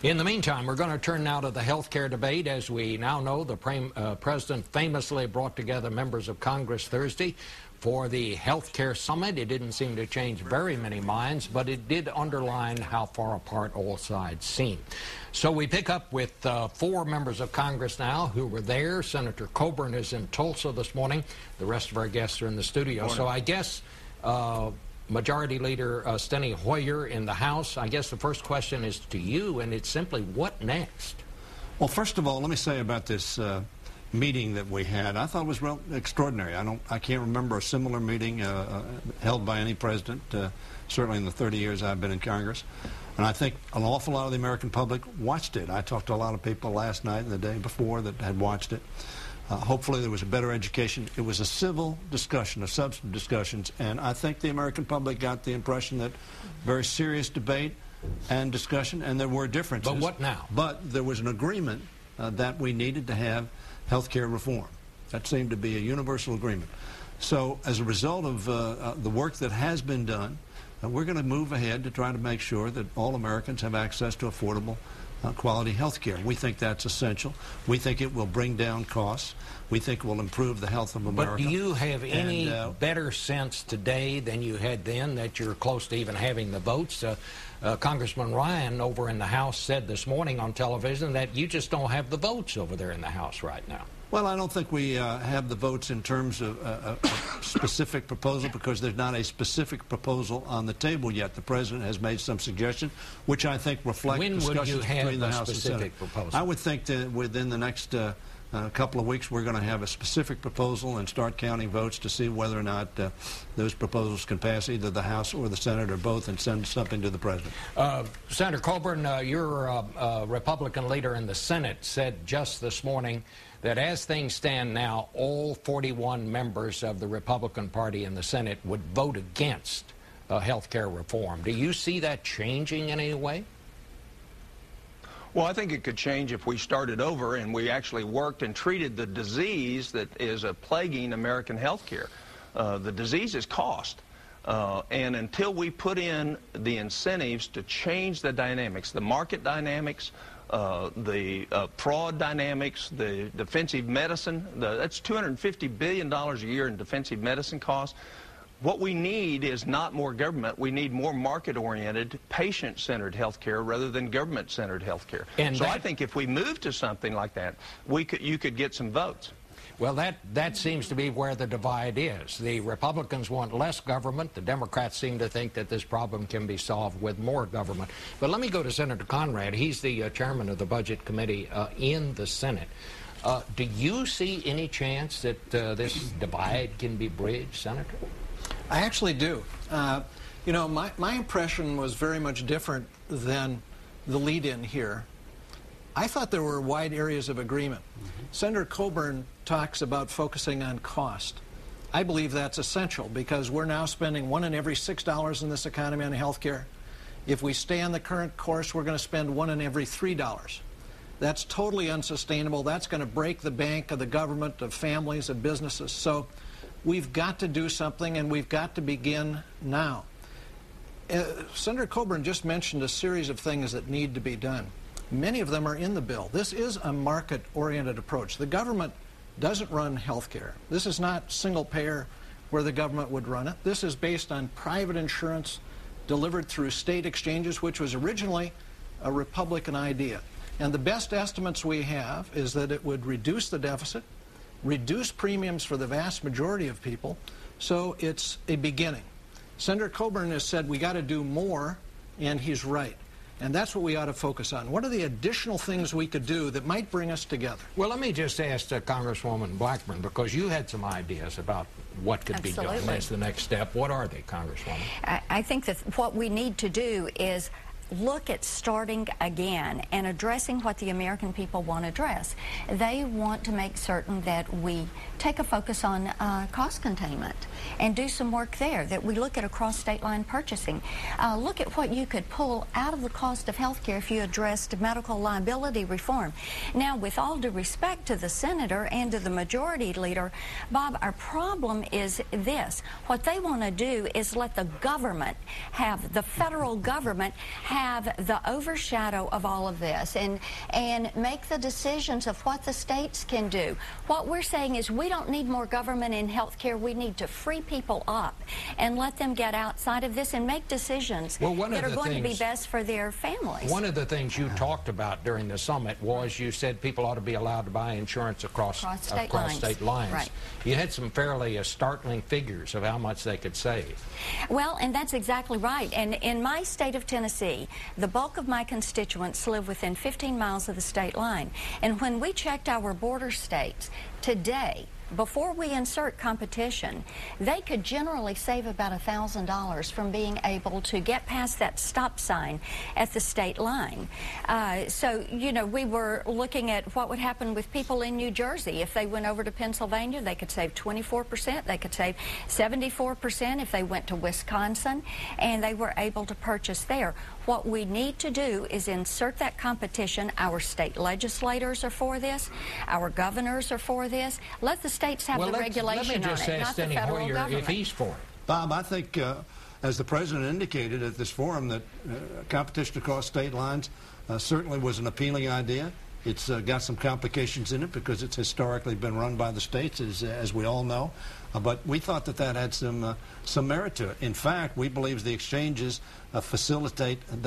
In the meantime, we're going to turn now to the health care debate. As we now know, the President famously brought together members of Congress Thursday for the health care summit. It didn't seem to change very many minds, but it did underline how far apart all sides seem. So we pick up with 4 members of Congress now who were there. Senator Coburn is in Tulsa this morning. The rest of our guests are in the studio. So I guess Majority Leader Steny Hoyer in the House, I guess the first question is to you, and it's simply, what next? Well, first of all, let me say about this meeting that we had. I thought it was real extraordinary. I can't remember a similar meeting held by any president, certainly in the 30 years I've been in Congress. And I think an awful lot of the American public watched it. I talked to a lot of people last night and the day before that had watched it. Hopefully there was a better education. It was a civil discussion, a substantive discussions, and I think the American public got the impression that very serious debate and discussion, and there were differences. But what now? But there was an agreement that we needed to have health care reform. That seemed to be a universal agreement. So as a result of the work that has been done, we're going to move ahead to try to make sure that all Americans have access to affordable quality health care. We think that's essential. We think it will bring down costs. We think it will improve the health of America. But do you have any better sense today than you had then that you're close to even having the votes? Congressman Ryan over in the House said this morning on television that you just don't have the votes over there in the House right now. Well, I don't think we have the votes in terms of a specific proposal because there's not a specific proposal on the table yet. The President has made some suggestions, which I think reflect discussions between the House and Senate. I would think that within the next couple of weeks we're going to have a specific proposal and start counting votes to see whether or not those proposals can pass either the House or the Senate or both and send something to the President. Senator Coburn, your Republican leader in the Senate said just this morning that as things stand now, all 41 members of the Republican Party in the Senate would vote against health care reform. Do you see that changing in any way? Well, I think it could change if we started over and we actually worked and treated the disease that is plaguing American health care. The disease is cost. And until we put in the incentives to change the dynamics, the market dynamics, the fraud dynamics, the defensive medicine, that's $250 billion a year in defensive medicine costs. What we need is not more government. We need more market-oriented, patient-centered health care rather than government-centered health care. And so I think if we move to something like that, you could get some votes. Well, that seems to be where the divide is. The Republicans want less government. The Democrats seem to think that this problem can be solved with more government. But let me go to Senator Conrad. He's the chairman of the Budget Committee in the Senate. Do you see any chance that this divide can be bridged, Senator? I actually do. You know, my impression was very much different than the lead-in here. I thought there were wide areas of agreement. Senator Coburn talks about focusing on cost. I believe that's essential because we're now spending $1 in every $6 in this economy on health care. If we stay on the current course, we're going to spend $1 in every $3. That's totally unsustainable. That's going to break the bank of the government, of families, of businesses. So we've got to do something, and we've got to begin now. Senator Coburn just mentioned a series of things that need to be done. Many of them are in the bill. This is a market-oriented approach. The government doesn't run health care. This is not single-payer where the government would run it. This is based on private insurance delivered through state exchanges, which was originally a Republican idea. And the best estimates we have is that it would reduce the deficit, reduce premiums for the vast majority of people, so it's a beginning. Senator Coburn has said we got to do more, and he's right. And that's what we ought to focus on. What are the additional things we could do that might bring us together? Well, let me just ask Congresswoman Blackburn, because you had some ideas about what could be done as the next step. What are they, Congresswoman? I think that what we need to do is look at starting again and addressing what the American people want to address. They want to make certain that we take a focus on cost containment and do some work there, that we look at across state line purchasing. Look at what you could pull out of the cost of health care if you addressed medical liability reform. Now, with all due respect to the senator and to the majority leader, Bob, our problem is this. What they want to do is let the government have, the federal government have the overshadow of all of this and make the decisions of what the states can do. What we're saying is we don't need more government in health care. We need to free people up and let them get outside of this and make decisions that are going to be best for their families. One of the things you talked about during the summit was you said people ought to be allowed to buy insurance across state lines. Right. You had some fairly startling figures of how much they could save. Well, and that's exactly right. And in my state of Tennessee, the bulk of my constituents live within 15 miles of the state line. And when we checked our border states today, before we insert competition, they could generally save about $1,000 from being able to get past that stop sign at the state line. So, you know, we were looking at what would happen with people in New Jersey. If they went over to Pennsylvania, they could save 24%. They could save 74% if they went to Wisconsin, and they were able to purchase there. What we need to do is insert that competition. Our state legislators are for this. Our governors are for this. Let the states have the regulation on it, not the federal government. If he's for it. Bob, I think, as the President indicated at this forum, that competition across state lines certainly was an appealing idea. It's got some complications in it because it's historically been run by the states, as we all know. But we thought that that had some merit to it. In fact, we believe the exchanges facilitate that.